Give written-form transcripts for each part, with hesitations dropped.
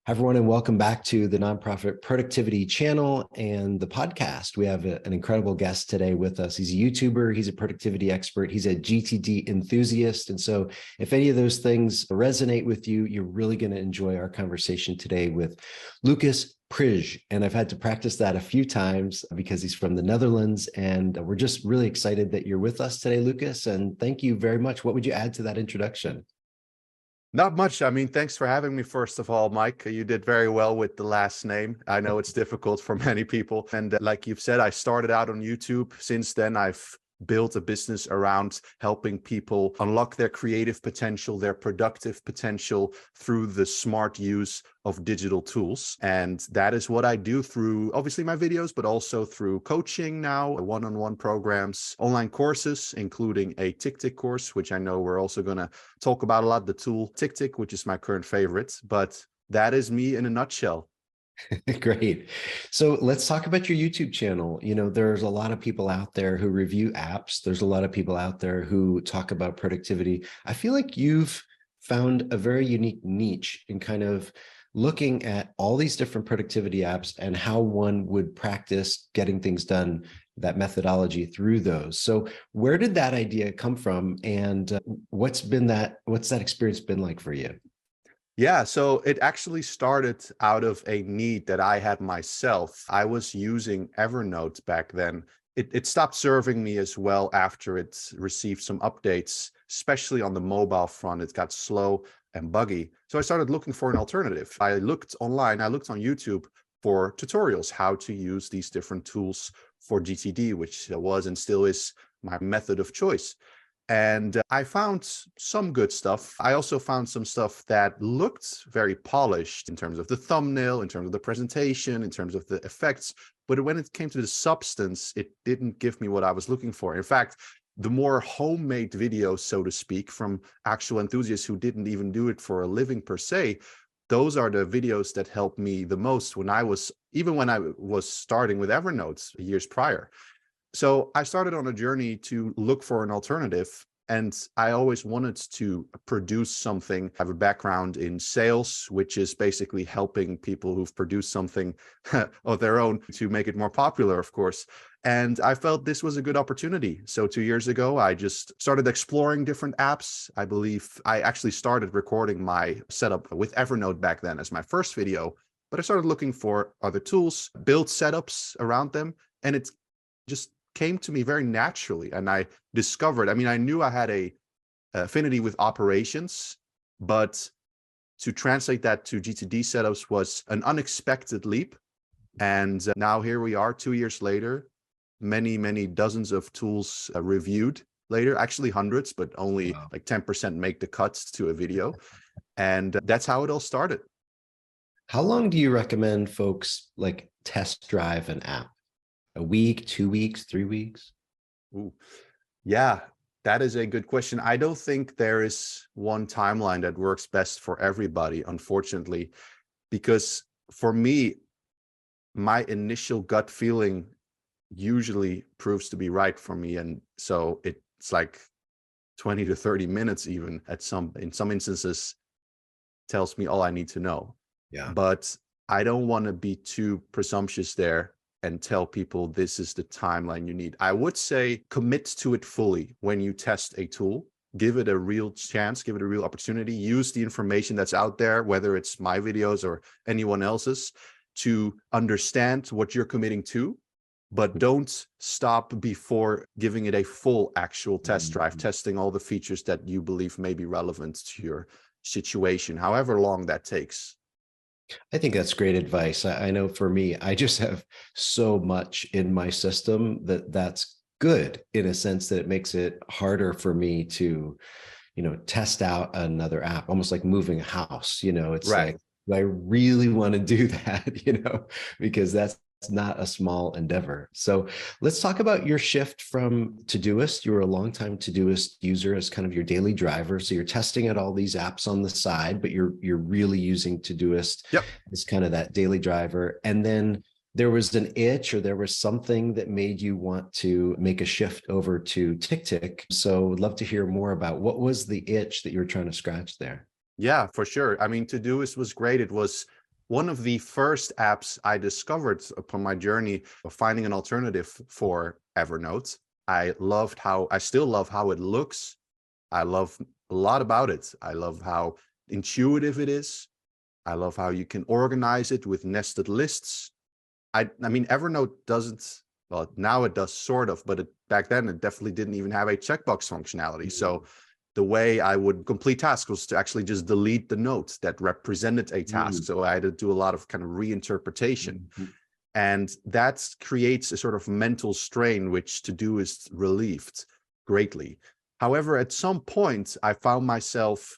Hi, everyone, and welcome back to the Nonprofit Productivity Channel and the podcast. We have an incredible guest today with us. He's a YouTuber, he's a productivity expert, he's a GTD enthusiast. And so if any of those things resonate with you, you're really going to enjoy our conversation today with Lucas Prij. And I've had to practice that a few times because he's from the Netherlands. And we're just really excited that you're with us today, Lucas. And thank you very much. What would you add to that introduction? Not much. Thanks for having me, first of all, Mike. You did very well with the last name. I know it's difficult for many people. And like you've said, I started out on YouTube. Since then, I've built a business around helping people unlock their creative potential, their productive potential through the smart use of digital tools. And that is what I do through obviously my videos, but also through coaching now, one-on-one programs, online courses, including a TickTick course, which I know we're also going to talk about a lot, the tool TickTick, which is my current favorite. But that is me in a nutshell. Great. So let's talk about your YouTube channel. You know, there's a lot of people out there who review apps. There's a lot of people out there who talk about productivity. I feel like you've found a very unique niche in kind of looking at all these different productivity apps and how one would practice getting things done, that methodology through those. So where did that idea come from? And what's that experience been like for you? Yeah, so it actually started out of a need that I had myself. I was using Evernote back then. It stopped serving me as well after it received some updates, especially on the mobile front. It got slow and buggy. So I started looking for an alternative. I looked online, I looked on YouTube for tutorials, how to use these different tools for GTD, which was and still is my method of choice. And I found some good stuff. I also found some stuff that looked very polished in terms of the thumbnail, in terms of the presentation, in terms of the effects. But when it came to the substance, it didn't give me what I was looking for. In fact, the more homemade videos, so to speak, from actual enthusiasts who didn't even do it for a living per se, those are the videos that helped me the most when I was starting with Evernote years prior. So I started on a journey to look for an alternative, and I always wanted to produce something. I have a background in sales, which is basically helping people who've produced something of their own to make it more popular, of course. And I felt this was a good opportunity. So 2 years ago, I just started exploring different apps. I believe I actually started recording my setup with Evernote back then as my first video, but I started looking for other tools, build setups around them, and it's just came to me very naturally. And I discovered, I knew I had a affinity with operations, but to translate that to GTD setups was an unexpected leap. And now here we are 2 years later, many dozens of tools reviewed later, actually hundreds, but only like 10% make the cuts to a video. And that's how it all started. How long do you recommend folks like test drive an app? A week, 2 weeks, 3 weeks? Ooh. Yeah, that is a good question. I don't think there is one timeline that works best for everybody, unfortunately, because for me, my initial gut feeling usually proves to be right for me. And so it's like 20 to 30 minutes even in some instances tells me all I need to know. Yeah. But I don't want to be too presumptuous there and tell people this is the timeline you need. I would say commit to it fully when you test a tool. Give it a real chance, give it a real opportunity. Use the information that's out there, whether it's my videos or anyone else's, to understand what you're committing to, but don't stop before giving it a full actual test drive, testing all the features that you believe may be relevant to your situation, however long that takes. I think that's great advice. I know for me, I just have so much in my system that's good in a sense that it makes it harder for me to, test out another app, almost like moving a house. It's Right. like, do I really want to do that, because that's not a small endeavor. So let's talk about your shift from Todoist. You were a longtime Todoist user as kind of your daily driver. So you're testing out all these apps on the side, but you're really using Todoist as kind of that daily driver. And then there was an itch or there was something that made you want to make a shift over to TickTick. So I'd love to hear more about what was the itch that you were trying to scratch there. Yeah, for sure. Todoist was great. It was one of the first apps I discovered upon my journey of finding an alternative for Evernote. I still love how it looks. I love a lot about it. I love how intuitive it is. I love how you can organize it with nested lists. I mean, Evernote doesn't, well, now it does sort of, but back then it definitely didn't even have a checkbox functionality. So the way I would complete tasks was to actually just delete the notes that represented a task. So I had to do a lot of kind of reinterpretation. And that creates a sort of mental strain, which Todoist relieved greatly. However, at some point, I found myself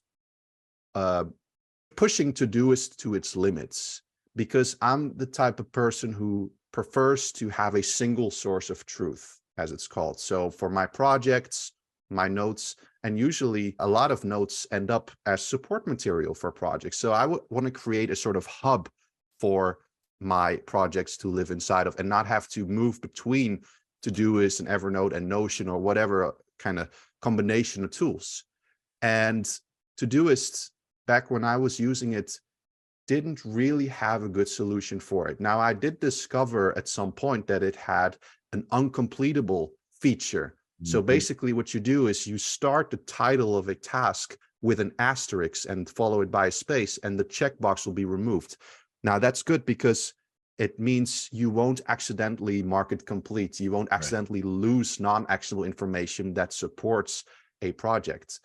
pushing Todoist to its limits, because I'm the type of person who prefers to have a single source of truth, as it's called. So for my projects, my notes, and usually a lot of notes end up as support material for projects. So I would want to create a sort of hub for my projects to live inside of, and not have to move between Todoist and Evernote and Notion or whatever kind of combination of tools. And Todoist, back when I was using it, didn't really have a good solution for it. Now, I did discover at some point that it had an uncompletable feature. So basically what you do is you start the title of a task with an asterisk and follow it by a space, and the checkbox will be removed. Now, that's good because it means you won't accidentally mark it complete. You won't accidentally lose non-actionable information that supports a project.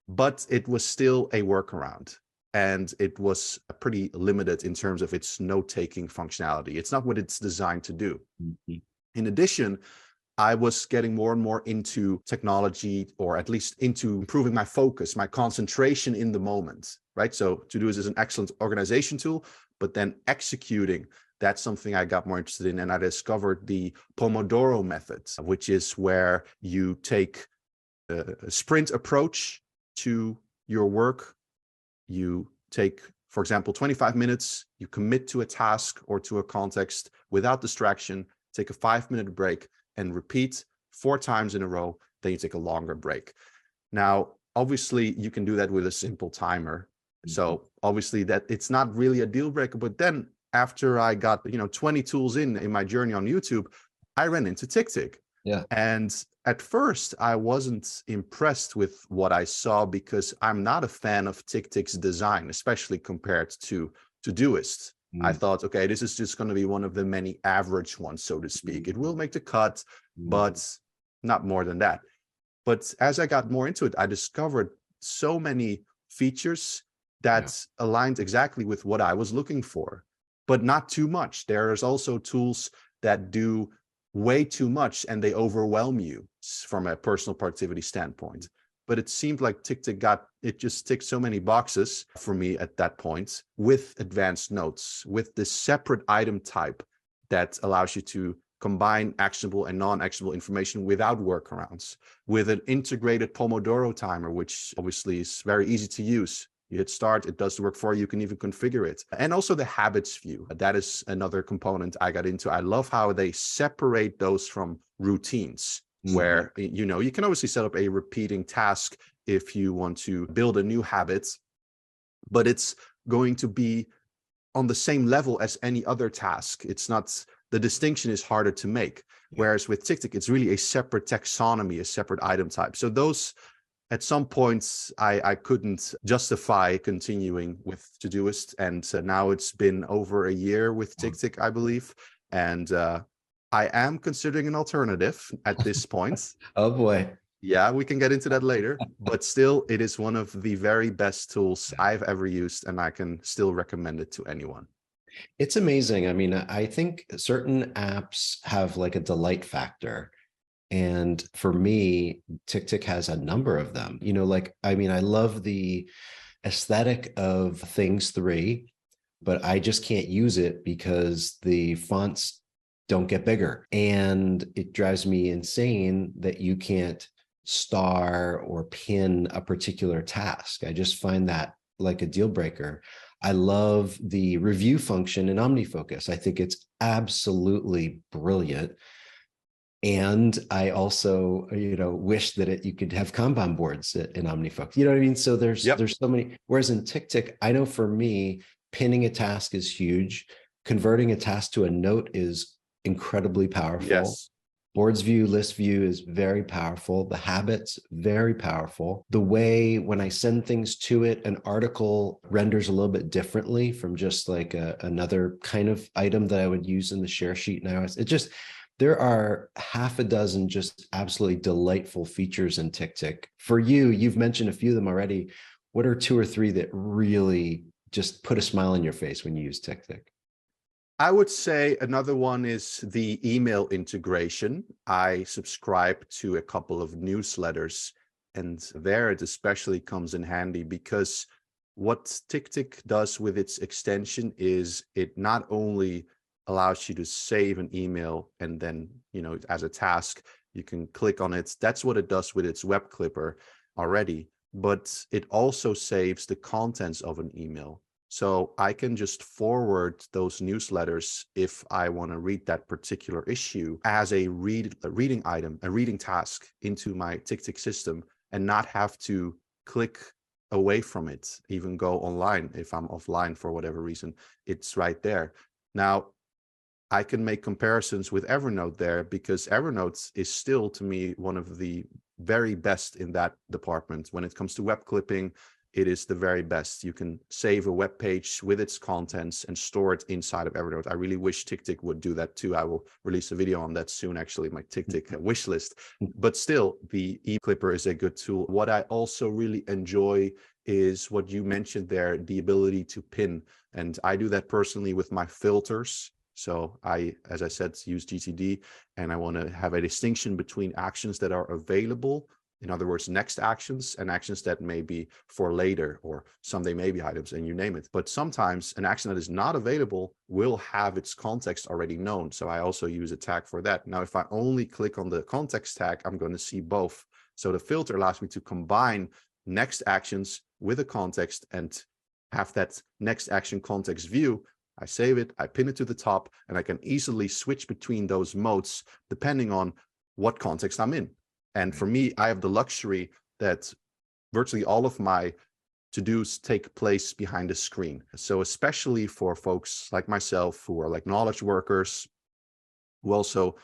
But it was still a workaround, and it was pretty limited in terms of its note-taking functionality. It's not what it's designed to do. In addition, I was getting more and more into technology, or at least into improving my focus, my concentration in the moment, right? So Todoist is an excellent organization tool, but then executing, that's something I got more interested in. And I discovered the Pomodoro method, which is where you take a sprint approach to your work. You take, for example, 25 minutes, you commit to a task or to a context without distraction, take a 5-minute break, and repeat 4 times in a row. Then you take a longer break. Now, obviously, you can do that with a simple timer. So obviously that it's not really a deal breaker. But then after I got 20 tools in my journey on YouTube, I ran into TickTick. Yeah. And at first, I wasn't impressed with what I saw, because I'm not a fan of TickTick's design, especially compared to Todoist. I thought, okay, this is just going to be one of the many average ones, so to speak. It will make the cut, but not more than that. But as I got more into it, I discovered so many features that aligned exactly with what I was looking for, but not too much. There's also tools that do way too much and they overwhelm you from a personal productivity standpoint. But it seemed like TickTick just ticked so many boxes for me at that point, with advanced notes, with this separate item type that allows you to combine actionable and non-actionable information without workarounds, with an integrated Pomodoro timer, which obviously is very easy to use. You hit start, it does the work for you. You can even configure it. And also the habits view. That is another component I got into. I love how they separate those from routines, where, you can obviously set up a repeating task if you want to build a new habit, but it's going to be on the same level as any other task. It's not, the distinction is harder to make. Whereas with TickTick, it's really a separate taxonomy, a separate item type. So those, at some points, I couldn't justify continuing with Todoist. And now it's been over a year with TickTick, I believe. And I am considering an alternative at this point. Oh boy. Yeah, we can get into that later. But still, it is one of the very best tools I've ever used, and I can still recommend it to anyone. It's amazing. I mean, I think certain apps have like a delight factor. And for me, TickTick has a number of them. I love the aesthetic of Things 3, but I just can't use it because the fonts don't get bigger. And it drives me insane that you can't star or pin a particular task. I just find that like a deal breaker. I love the review function in OmniFocus. I think it's absolutely brilliant. And I also, wish that you could have Kanban boards in OmniFocus. You know what I mean? So there's so many. Whereas in TickTick, I know for me, pinning a task is huge. Converting a task to a note is incredibly powerful. Yes. Boards view, list view is very powerful. The habits, very powerful. The way when I send things to it, an article renders a little bit differently from just like another kind of item that I would use in the share sheet now. It just, there are half a dozen just absolutely delightful features in TickTick. For you, you've mentioned a few of them already. What are two or three that really just put a smile on your face when you use TickTick? I would say another one is the email integration. I subscribe to a couple of newsletters, and there it especially comes in handy because what TickTick does with its extension is it not only allows you to save an email and then, as a task, you can click on it. That's what it does with its web clipper already, but it also saves the contents of an email. So I can just forward those newsletters if I want to read that particular issue as a reading item, a reading task into my TickTick system, and not have to click away from it, even go online. If I'm offline for whatever reason, it's right there. Now, I can make comparisons with Evernote there because Evernote is still, to me, one of the very best in that department. When it comes to web clipping, it is the very best. You can save a web page with its contents and store it inside of Evernote. I really wish TickTick would do that too. I will release a video on that soon, actually, my TickTick wish list. But still, the e-clipper is a good tool. What I also really enjoy is what you mentioned there, the ability to pin. And I do that personally with my filters. So I, as I said, use GTD, and I want to have a distinction between actions that are available, in other words, next actions, and actions that may be for later or someday maybe items, and you name it. But sometimes an action that is not available will have its context already known. So I also use a tag for that. Now, if I only click on the context tag, I'm going to see both. So the filter allows me to combine next actions with a context and have that next action context view. I save it, I pin it to the top, and I can easily switch between those modes depending on what context I'm in. And for me, I have the luxury that virtually all of my to-dos take place behind a screen. So especially for folks like myself who are like knowledge workers, who also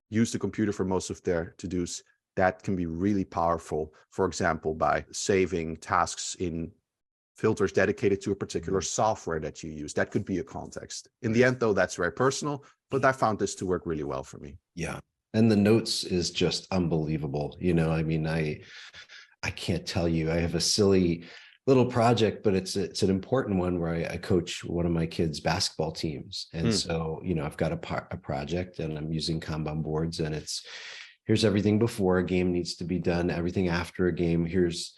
use the computer for most of their to-dos, that can be really powerful. For example, by saving tasks in filters dedicated to a particular software that you use. That could be a context. In the end, though, that's very personal, but I found this to work really well for me. Yeah. And the notes is just unbelievable. I mean, I can't tell you, I have a silly little project, but it's an important one where I coach one of my kids' basketball teams. And so, I've got a project and I'm using Kanban boards, and here's everything before a game needs to be done, everything after a game. Here's,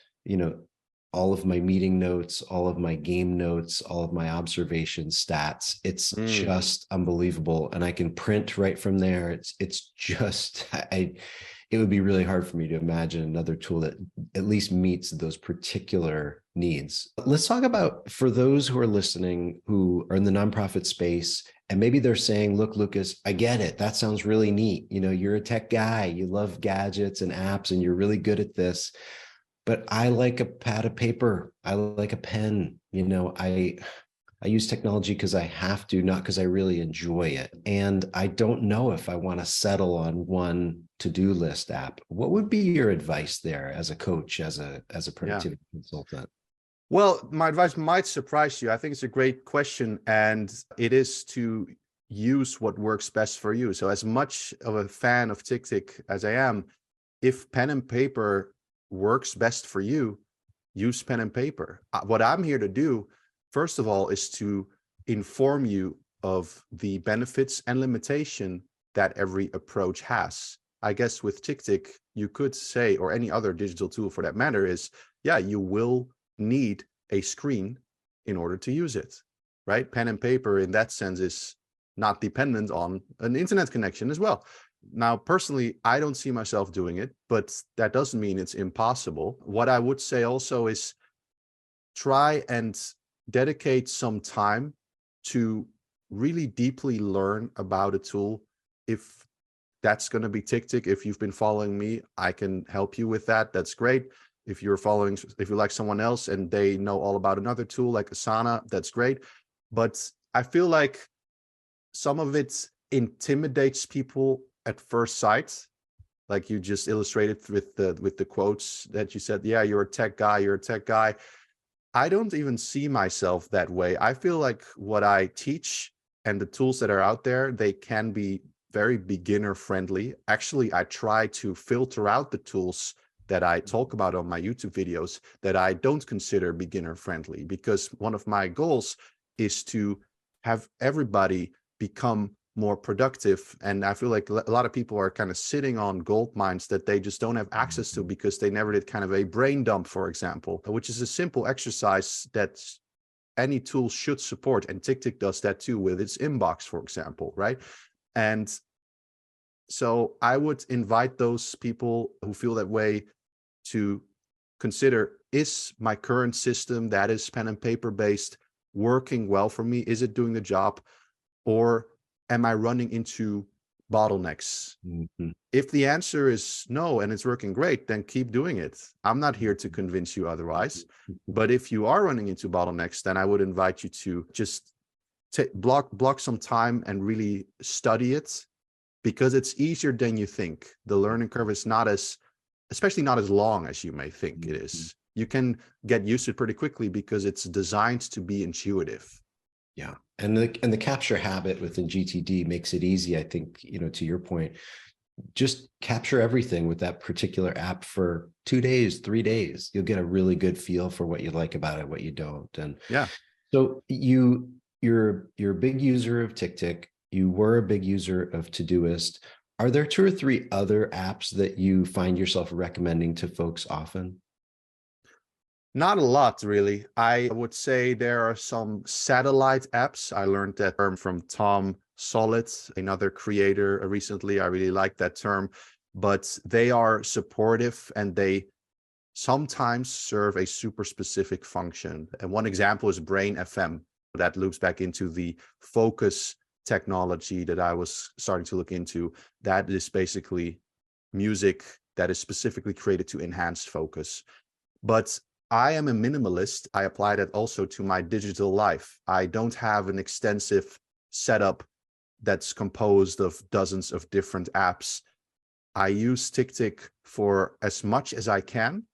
all of my meeting notes, all of my game notes, all of my observation stats. It's just unbelievable. And I can print right from there. It's just, it would be really hard for me to imagine another tool that at least meets those particular needs. Let's talk about, for those who are listening, who are in the nonprofit space, and maybe they're saying, look, Lucas, I get it. That sounds really neat. You're a tech guy, you love gadgets and apps, and you're really good at this. But I like a pad of paper. I like a pen. I use technology because I have to, not because I really enjoy it. And I don't know if I want to settle on one to-do list app. What would be your advice there as a coach, as a productivity consultant? Well, my advice might surprise you. I think it's a great question, and it is to use what works best for you. So as much of a fan of TickTick as I am, if pen and paper works best for you, use pen and paper. What I'm here to do, first of all, is to inform you of the benefits and limitation that every approach has. I guess with TickTick, you could say, or any other digital tool for that matter, is, you will need a screen in order to use it, right? Pen and paper in that sense is not dependent on an internet connection as well. Now, personally, I don't see myself doing it, but that doesn't mean it's impossible. What I would say also is try and dedicate some time to really deeply learn about a tool. If that's going to be TickTick, if you've been following me, I can help you with that. That's great. If you like someone else and they know all about another tool like Asana, that's great. but I feel like some of it intimidates people at first sight. Like you just illustrated with the quotes that you said, yeah, you're a tech guy, you're a tech guy. I don't even see myself that way. I feel like what I teach and the tools that are out there, they can be very beginner friendly. Actually, I try to filter out the tools that I talk about on my YouTube videos that I don't consider beginner friendly, because one of my goals is to have everybody become more productive. And I feel like a lot of people are kind of sitting on gold mines that they just don't have access to because they never did kind of a brain dump, for example, which is a simple exercise that any tool should support. And TickTick does that too with its inbox, for example, right? And so I would invite those people who feel that way to consider, is my current system that is pen and paper based working well for me? Is it doing the job? Or am I running into bottlenecks? Mm-hmm. If the answer is no and it's working great, then keep doing it. I'm not here to convince you otherwise. But if you are running into bottlenecks, then I would invite you to just block some time and really study it, because it's easier than you think. The learning curve is especially not as long as you may think it is. You can get used to it pretty quickly because it's designed to be intuitive. Yeah. And the capture habit within GTD makes it easy. I think, to your point, just capture everything with that particular app for 2 days, 3 days. You'll get a really good feel for what you like about it, what you don't. And yeah. So you're a big user of TickTick. You were a big user of Todoist. Are there 2 or 3 other apps that you find yourself recommending to folks often? Not a lot, really. I would say there are some satellite apps. I learned that term from Tom Solid, another creator recently. I really like that term, but they are supportive and they sometimes serve a super specific function. And one example is Brain FM. That loops back into the focus technology that I was starting to look into. That is basically music that is specifically created to enhance focus. But I am a minimalist. I apply that also to my digital life. I don't have an extensive setup that's composed of dozens of different apps. I use TickTick for as much as I can.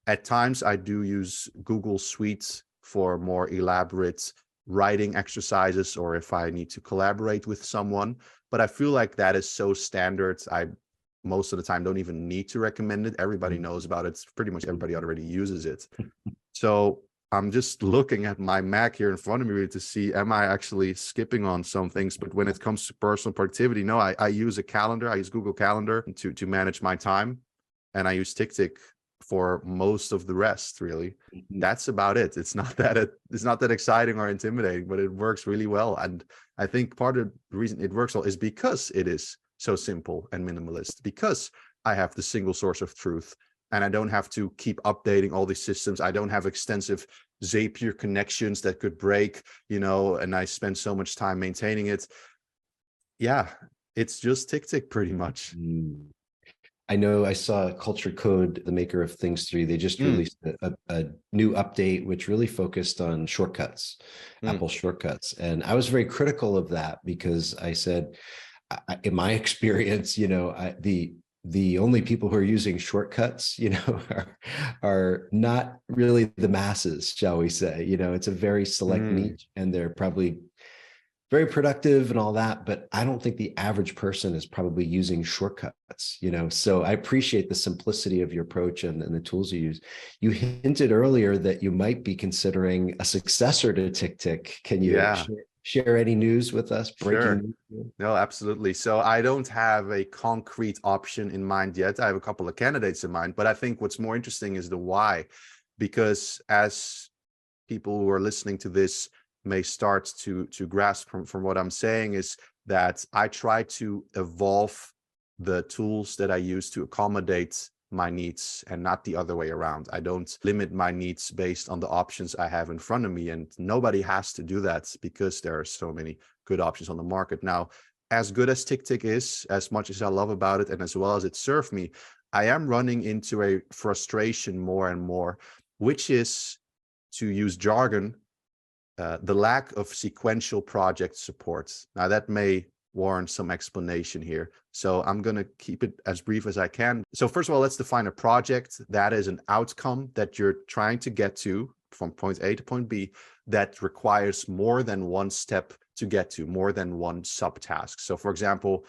At times, I do use Google Suite for more elaborate writing exercises, or if I need to collaborate with someone. But I feel like that is so standard. I most of the time don't even need to recommend it. Everybody knows about it. Pretty much everybody already uses it. So I'm just looking at my Mac here in front of me to see, am I actually skipping on some things? But when it comes to personal productivity, no, I use a calendar. I use Google Calendar to manage my time. And I use TickTick for most of the rest, really. That's about it. It's not that exciting or intimidating, but it works really well. And I think part of the reason it works well is because it is so simple and minimalist, because I have the single source of truth and I don't have to keep updating all these systems. I don't have extensive Zapier connections that could break, and I spend so much time maintaining it. Yeah, it's just TickTick pretty much. I know I saw Culture Code, the maker of Things 3, they just released a new update, which really focused on shortcuts, Apple shortcuts. And I was very critical of that because I said, in my experience, the only people who are using shortcuts, are not really the masses, shall we say. It's a very select niche, and they're probably very productive and all that, but I don't think the average person is probably using shortcuts, so I appreciate the simplicity of your approach and the tools you use. You hinted earlier that you might be considering a successor to TickTick. Can you share any news with us? Breaking news? No, absolutely. So I don't have a concrete option in mind yet. I have a couple of candidates in mind, but I think what's more interesting is the why, because as people who are listening to this may start to grasp from what I'm saying, is that I try to evolve the tools that I use to accommodate my needs and not the other way around. I don't limit my needs based on the options I have in front of me, and nobody has to do that because there are so many good options on the market. Now, as good as TickTick is, as much as I love about it and as well as it served me, I am running into a frustration more and more, which is, to use jargon, the lack of sequential project support. Now, that may warrant some explanation here. So I'm going to keep it as brief as I can. So first of all, let's define a project. That is an outcome that you're trying to get to from point A to point B that requires more than one step to get to, more than one subtask. So for example,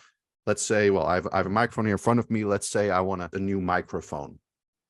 let's say, well, I have a microphone here in front of me. Let's say I want a new microphone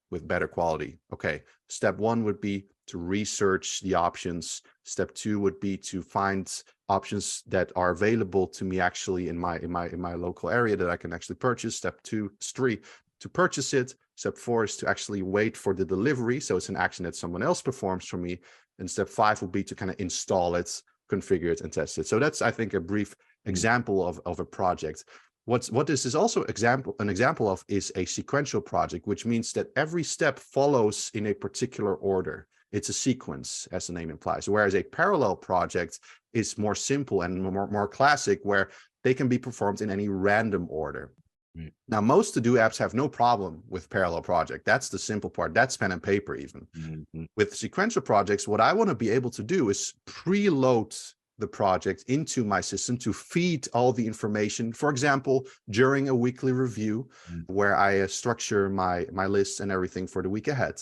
with better quality. Okay, step one would be to research the options. Step two would be to find options that are available to me actually in my local area that I can actually purchase. Step three, to purchase it. Step four is to actually wait for the delivery. So it's an action that someone else performs for me. And step five would be to kind of install it, configure it, and test it. So that's, I think, a brief example of a project. What this is also an example of is a sequential project, which means that every step follows in a particular order. It's a sequence, as the name implies. Whereas a parallel project is more simple and more classic, where they can be performed in any random order. Right. Now, most to-do apps have no problem with parallel project. That's the simple part. That's pen and paper even. Mm-hmm. With sequential projects, what I want to be able to do is preload the project into my system to feed all the information, for example, during a weekly review, where I structure my lists and everything for the week ahead,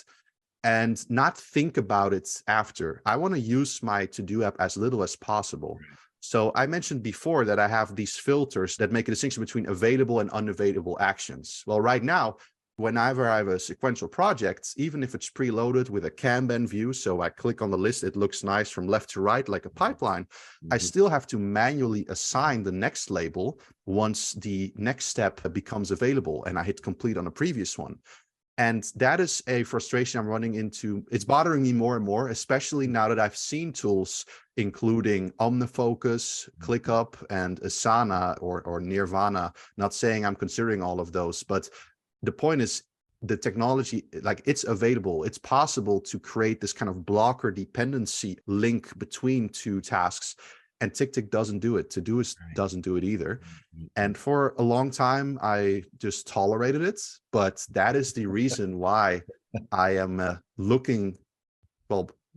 and not think about it after. I want to use my to-do app as little as possible. So I mentioned before that I have these filters that make a distinction between available and unavailable actions. Well, right now, whenever I have a sequential project, even if it's preloaded with a Kanban view, so I click on the list, it looks nice from left to right like a pipeline, I still have to manually assign the next label once the next step becomes available and I hit complete on a previous one. And that is a frustration I'm running into. It's bothering me more and more, especially now that I've seen tools including OmniFocus, ClickUp, and Asana or Nirvana. Not saying I'm considering all of those, but the point is the technology, like, it's available. It's possible to create this kind of blocker dependency link between two tasks. And TickTick doesn't do it. Todoist doesn't do it either. And for a long time, I just tolerated it. But that is the reason why I am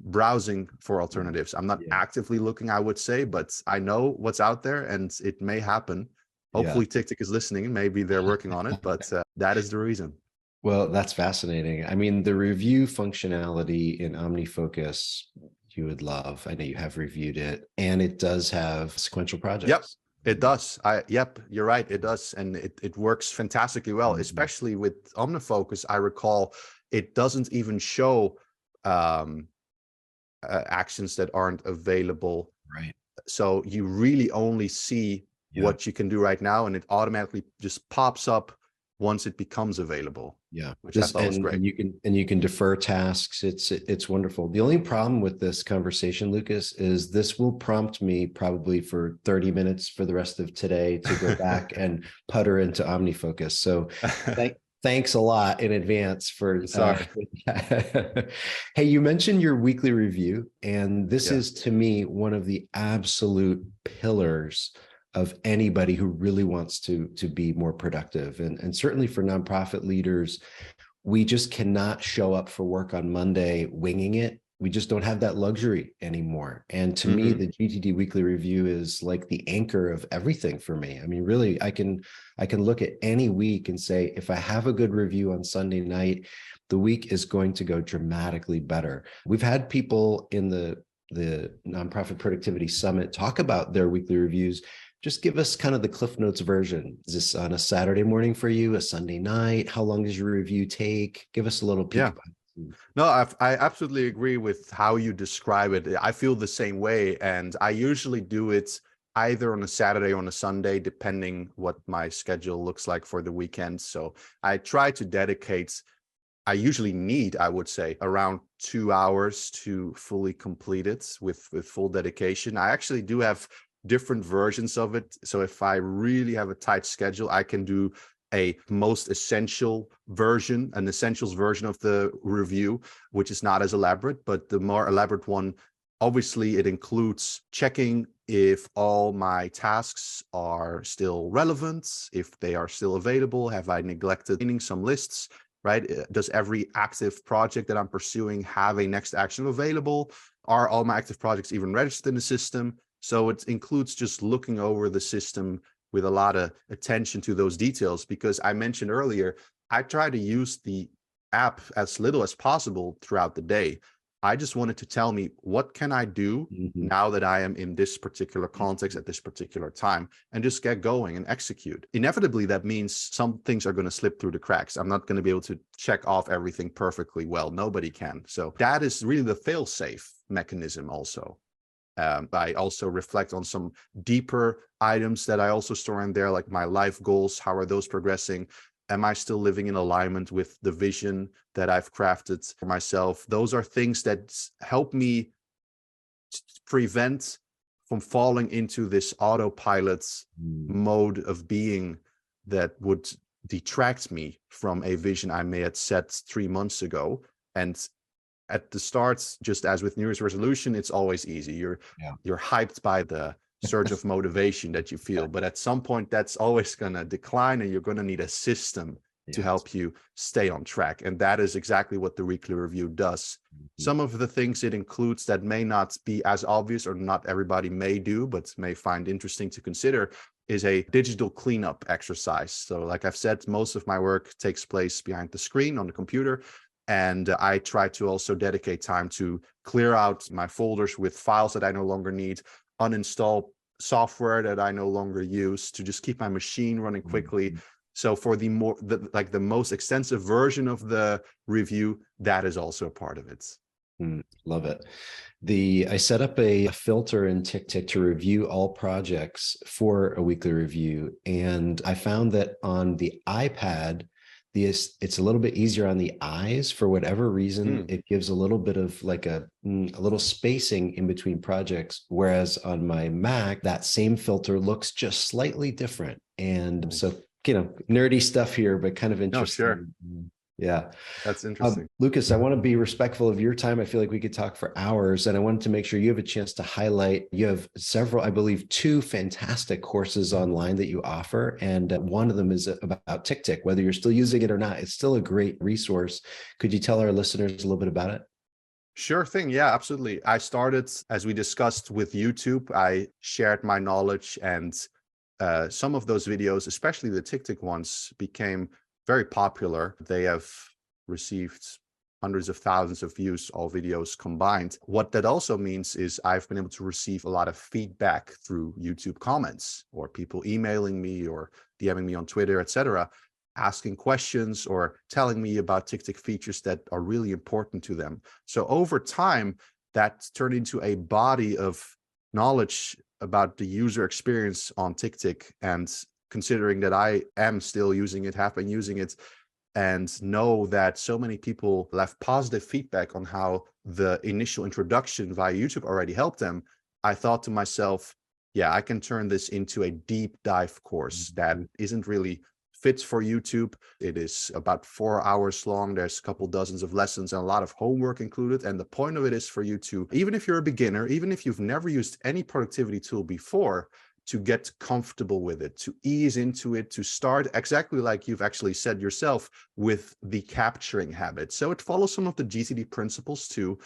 browsing for alternatives. I'm not actively looking, I would say, but I know what's out there and it may happen. Hopefully TickTick is listening. Maybe they're working on it, but that is the reason. Well, that's fascinating. I mean, the review functionality in OmniFocus, you would love. I know you have reviewed it, and it does have sequential projects. Yep, it does. Yep, you're right. It does. And it works fantastically well, especially with OmniFocus. I recall it doesn't even show actions that aren't available. Right. So you really only see what you can do right now, and it automatically just pops up once it becomes available. Yeah, which I thought was great. And you can defer tasks. It's wonderful. The only problem with this conversation, Lucas, is this will prompt me probably for 30 minutes for the rest of today to go back and putter into OmniFocus. So thanks a lot in advance for. Sorry. Hey, you mentioned your weekly review, and this is to me one of the absolute pillars of anybody who really wants to be more productive. And certainly for nonprofit leaders, we just cannot show up for work on Monday winging it. We just don't have that luxury anymore. And to me, the GTD weekly review is like the anchor of everything for me. I mean, really, I can look at any week and say, if I have a good review on Sunday night, the week is going to go dramatically better. We've had people in the Nonprofit Productivity Summit talk about their weekly reviews. Just give us kind of the Cliff Notes version. Is this on a Saturday morning for you, a Sunday night? How long does your review take? Give us a little peek. No, I absolutely agree with how you describe it. I feel the same way. And I usually do it either on a Saturday or on a Sunday, depending what my schedule looks like for the weekend. So I try to dedicate, I usually need, I would say, around 2 hours to fully complete it with full dedication. I actually do have different versions of it. So if I really have a tight schedule, I can do a most essential version, an essentials version of the review, which is not as elaborate, but the more elaborate one, obviously it includes checking if all my tasks are still relevant, if they are still available, have I neglected cleaning some lists, right? Does every active project that I'm pursuing have a next action available? Are all my active projects even registered in the system? So it includes just looking over the system with a lot of attention to those details, because I mentioned earlier, I try to use the app as little as possible throughout the day. I just wanted to tell me, what can I do Mhm. now that I am in this particular context at this particular time, and just get going and execute. Inevitably, that means some things are going to slip through the cracks. I'm not going to be able to check off everything perfectly well. Nobody can. So that is really the fail-safe mechanism also. I also reflect on some deeper items that I also store in there, like my life goals. How are those progressing? Am I still living in alignment with the vision that I've crafted for myself? Those are things that help me prevent from falling into this autopilot Mm. mode of being that would detract me from a vision I may have set 3 months ago. And at the start, just as with New Year's resolution, it's always easy. Yeah. You're hyped by the surge of motivation that you feel, but at some point that's always going to decline, and you're going to need a system to Yes. help you stay on track. And that is exactly what the weekly review does. Mhm. Some of the things it includes that may not be as obvious, or not everybody may do, but may find interesting to consider, is a digital cleanup exercise. So like I've said, most of my work takes place behind the screen on the computer. And I try to also dedicate time to clear out my folders with files that I no longer need, uninstall software that I no longer use, to just keep my machine running quickly. Mhm. So for the most extensive version of the review, that is also a part of it. Love it. I set up a filter in TickTick to review all projects for a weekly review. And I found that on the iPad, it's a little bit easier on the eyes. For whatever reason, Mm. it gives a little bit of like a little spacing in between projects. Whereas on my Mac, that same filter looks just slightly different. And so, nerdy stuff here, but kind of No, sure. interesting. Yeah. That's interesting. Lucas, I want to be respectful of your time. I feel like we could talk for hours, and I wanted to make sure you have a chance to highlight. You have several, I believe, two fantastic courses online that you offer, and one of them is about TickTick. Whether you're still using it or not, it's still a great resource. Could you tell our listeners a little bit about it? Sure thing. Yeah, absolutely. I started, as we discussed, with YouTube. I shared my knowledge, and some of those videos, especially the TickTick ones, became very popular. They have received hundreds of thousands of views, all videos combined. What that also means is I've been able to receive a lot of feedback through YouTube comments, or people emailing me or DMing me on Twitter, etc., asking questions or telling me about TickTick features that are really important to them. So over time, that turned into a body of knowledge about the user experience on TickTick. And considering that I am still using it, have been using it, and know that so many people left positive feedback on how the initial introduction via YouTube already helped them, I thought to myself, yeah, I can turn this into a deep dive course that isn't really fit for YouTube. It is about 4 hours long. There's a couple dozens of lessons and a lot of homework included. And the point of it is for you to, even if you're a beginner, even if you've never used any productivity tool before, to get comfortable with it, to ease into it, to start exactly like you've actually said yourself, with the capturing habit. So it follows some of the GTD principles too,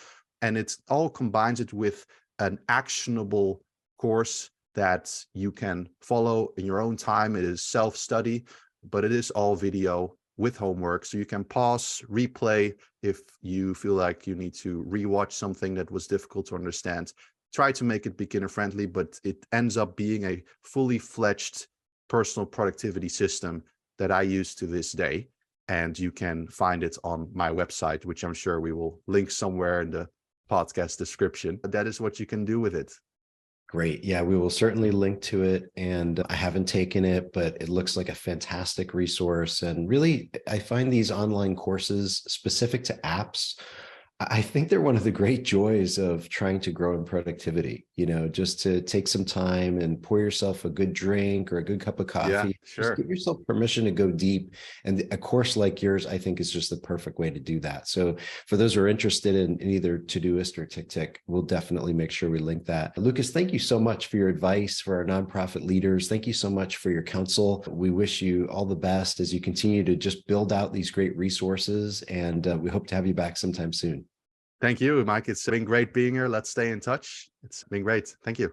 and it all combines it with an actionable course that you can follow in your own time. It is self-study, but it is all video with homework. So you can pause, replay if you feel like you need to rewatch something that was difficult to understand. Try to make it beginner friendly, but it ends up being a fully fledged personal productivity system that I use to this day. And you can find it on my website, which I'm sure we will link somewhere in the podcast description. But that is what you can do with it. Great. Yeah, we will certainly link to it. And I haven't taken it, but it looks like a fantastic resource. And really, I find these online courses specific to apps, I think they're one of the great joys of trying to grow in productivity, just to take some time and pour yourself a good drink or a good cup of Yeah, coffee. Just sure. give yourself permission to go deep. And a course like yours, I think, is just the perfect way to do that. So for those who are interested in either Todoist or TickTick, we'll definitely make sure we link that. Lucas, thank you so much for your advice for our nonprofit leaders. Thank you so much for your counsel. We wish you all the best as you continue to just build out these great resources. And we hope to have you back sometime soon. Thank you, Mike. It's been great being here. Let's stay in touch. It's been great. Thank you.